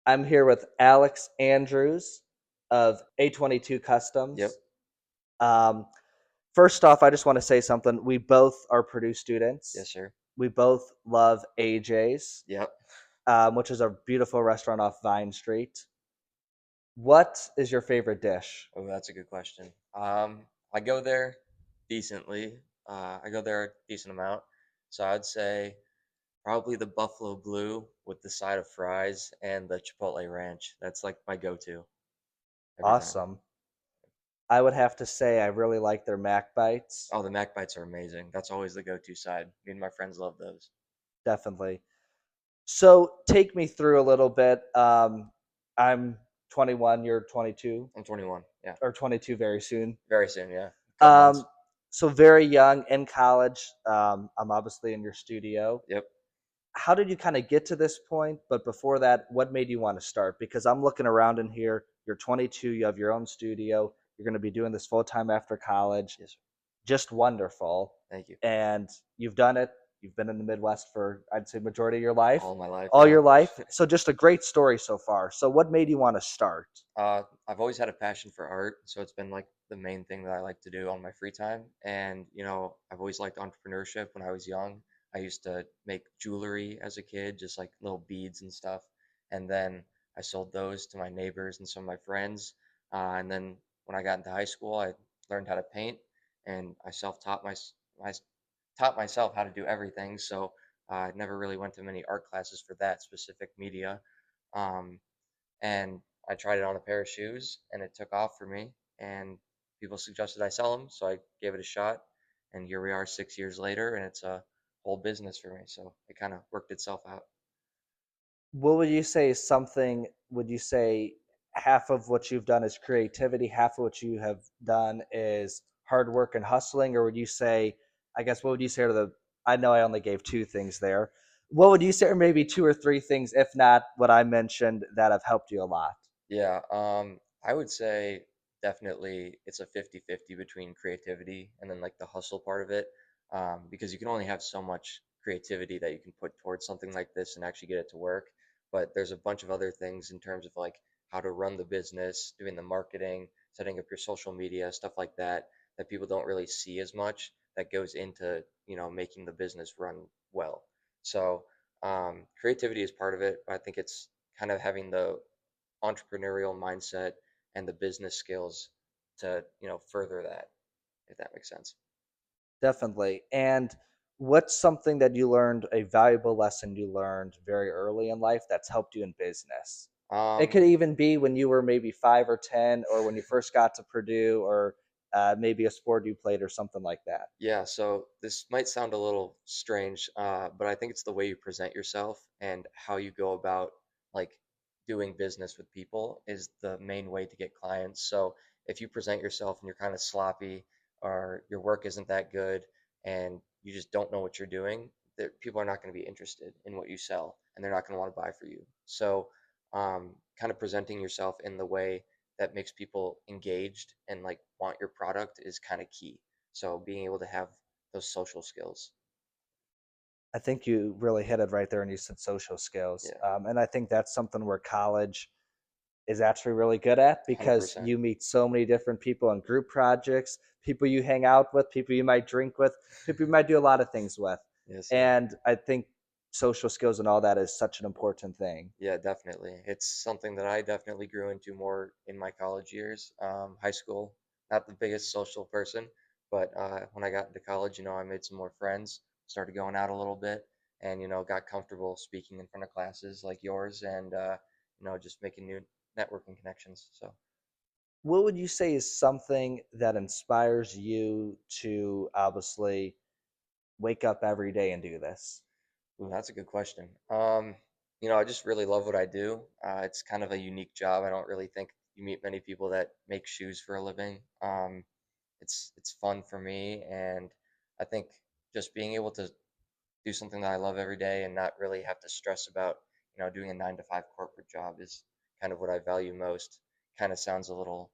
I'm here with Alex Andrews of A22 Customs. Yep. Um, First off, I just want to say something. We both are Purdue students. Yes, sir. We both love AJ's, Yep. which is a beautiful restaurant off Vine Street. What is your favorite dish? Oh, that's a good question. I go there decently. I go there a decent amount. So I'd say probably the Buffalo Blue with the side of fries and the Chipotle Ranch. That's like my go-to every time. Awesome. I would have to say I really like their Mac bites. Oh, the Mac Bites are amazing. That's always the go-to side. Me and my friends love those. Definitely. So take me through a little bit. I'm 21, you're 22, I'm 21. Yeah. or 22 very soon. Very soon, yeah. Couple months. Um, so very young in college. I'm obviously in your studio. Yep. How did you kind of get to this point? But before that, what made you want to start? Because I'm looking around in here. You're 22. You have your own studio. You're going to be doing this full time after college. Yes, sir. Just wonderful. Thank you. And you've done it. You've been in the Midwest for, I'd say, majority of your life, All my life, all yeah. your life. So just a great story so far. So what made you want to start? I've always had a passion for art, so it's been like the main thing that I like to do on my free time. And, I've always liked entrepreneurship when I was young. I used to make jewelry as a kid, just like little beads and stuff. And then I sold those to my neighbors and some of my friends. And then when I got into high school, I learned how to paint, and I I taught myself how to do everything. So I never really went to many art classes for that specific media. Um, and I tried it on a pair of shoes and it took off for me. And people suggested I sell them, so I gave it a shot. And here we are 6 years later, and it's a whole business for me. So it kind of worked itself out. What would you say is something, would you say half of what you've done is creativity, half of what you have done is hard work and hustling? Or would you say, I guess, what would you say to the, I know I only gave two things there. What would you say, or maybe two or three things, if not what I mentioned, that have helped you a lot? Yeah, I would say definitely it's a 50-50 between creativity and then like the hustle part of it. Because you can only have so much creativity that you can put towards something like this and actually get it to work. But there's a bunch of other things in terms of like how to run the business, doing the marketing, setting up your social media, stuff like that, that people don't really see as much that goes into, making the business run well. So, creativity is part of it. I think it's kind of having the entrepreneurial mindset and the business skills to further that, if that makes sense. Definitely. And what's something that you learned, a valuable lesson you learned very early in life that's helped you in business? It um could even be when you were maybe 5 or 10, or when you first got to Purdue, or maybe a sport you played, or something like that. yeah, so this might sound a little strange, but I think it's the way you present yourself and how you go about like doing business with people is the main way to get clients. So if you present yourself and you're kind of sloppy or your work isn't that good and you just don't know what you're doing, people are not going to be interested in what you sell and they're not going to want to buy for you. So kind of presenting yourself in the way that makes people engaged and like want your product is kind of key. So being able to have those social skills. I think you really hit it right there, and you said social skills. Yeah, And I think that's something where college is actually really good at, because 100%. you meet so many different people in group projects, people you hang out with, people you might drink with, people you might do a lot of things with. Yes, sir. And I think social skills and all that is such an important thing. Yeah, definitely. It's something that I definitely grew into more in my college years. High school, not the biggest social person, but when I got into college, I made some more friends, started going out a little bit, and got comfortable speaking in front of classes like yours, and just making new networking connections. So. What would you say is something that inspires you to obviously wake up every day and do this? Ooh, that's a good question. I just really love what I do. It's kind of a unique job. I don't really think you meet many people that make shoes for a living. It's fun for me, and I think just being able to do something that I love every day and not really have to stress about, doing a 9 to 5 corporate job is kind of what I value most. Kind of sounds a little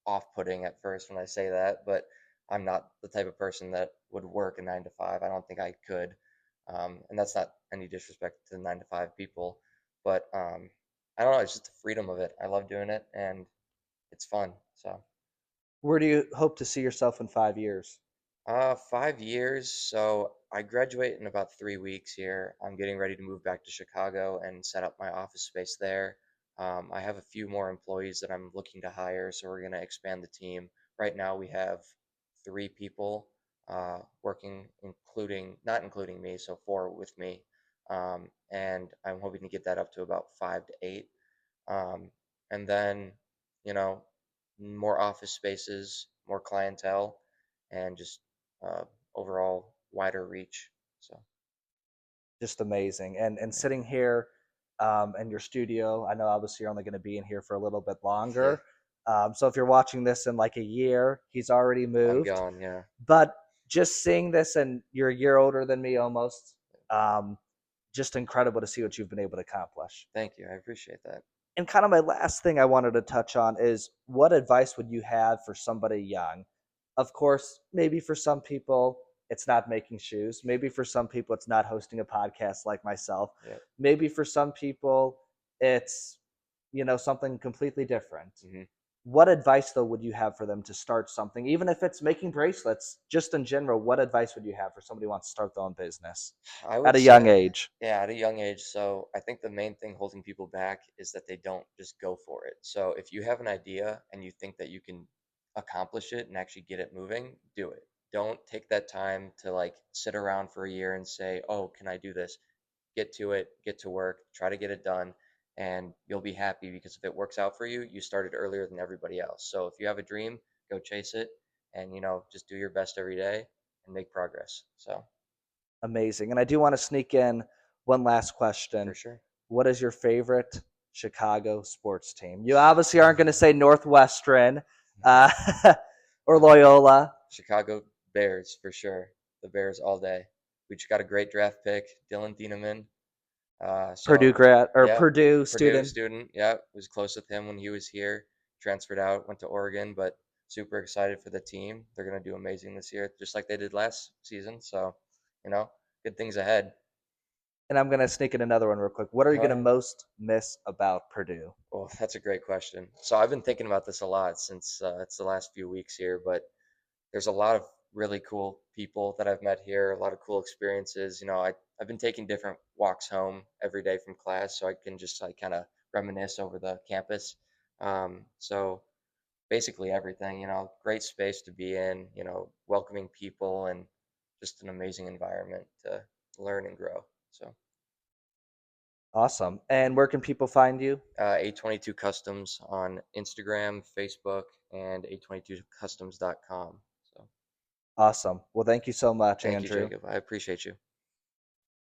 off-putting at first when I say that, but I'm not the type of person that would work a 9 to 5. I don't think I could. And that's not any disrespect to the 9 to 5 people, but I don't know, it's just the freedom of it. I love doing it and it's fun. So, Where do you hope to see yourself in 5 years? 5 years. So I graduate in about 3 weeks here. I'm getting ready to move back to Chicago and set up my office space there. I have a few more employees that I'm looking to hire, so we're going to expand the team. Right now we have 3 people working, not including me, so 4 with me. And I'm hoping to get that up to about 5 to 8. Um, and then, you know, more office spaces, more clientele, and just uh, overall wider reach. So, Just amazing. And yeah, sitting here in your studio, I know obviously you're only going to be in here for a little bit yeah, longer. So if you're watching this in like a year, he's already I'm moved. going. Yeah, But just seeing this, and you're a year older than me almost, um, just incredible to see what you've been able to accomplish. thank you. I appreciate that. And kind of my last thing I wanted to touch on is what advice would you have for somebody young? Of course, maybe for some people, it's not making shoes. Maybe for some people, it's not hosting a podcast like myself. Yeah. Maybe for some people, it's, something completely different. hmm What advice, though, would you have for them to start something, even if it's making bracelets, just in general? What advice would you have for somebody who wants to start their own business I at would a young say, age? yeah, at a young age. So I think the main thing holding people back is that they don't just go for it. So if you have an idea and you think that you can accomplish it and actually get it moving, do it. Don't take that time to like sit around for a year and say, "Oh, can I do this?" Get to it, get to work, try to get it done, and you'll be happy because if it works out for you, you started earlier than everybody else. So if you have a dream, go chase it and just do your best every day and make progress. So, Amazing. And I do want to sneak in one last for question. sure. What is your favorite Chicago sports team? You obviously aren't going to say Northwestern uh, or Loyola, Chicago Bears for sure. The Bears all day. We just got a great draft pick, Dylan Thieneman. Purdue So grad or yeah, Purdue Purdue student. student. Yeah, was close with him when he was here. Transferred out, went to Oregon, but super excited for the team. They're gonna do amazing this year, just like they did last season. So, you know, good things ahead. And I'm going to sneak in another one real quick. What are you Go going to ahead. most miss about Purdue? Well, that's a great question. So I've been thinking about this a lot since it's the last few weeks here, but there's a lot of really cool people that I've met here, a lot of cool experiences. I've been taking different walks home every day from class, so I can just like kind of reminisce over the campus. So basically everything, great space to be in, welcoming people and just an amazing environment to learn and grow. So, Awesome. And where can people find you? A22 Customs on Instagram, Facebook, and A22customs.com. So, Awesome. Well, thank you so much, thank you, Andrew. Jacob. I appreciate you.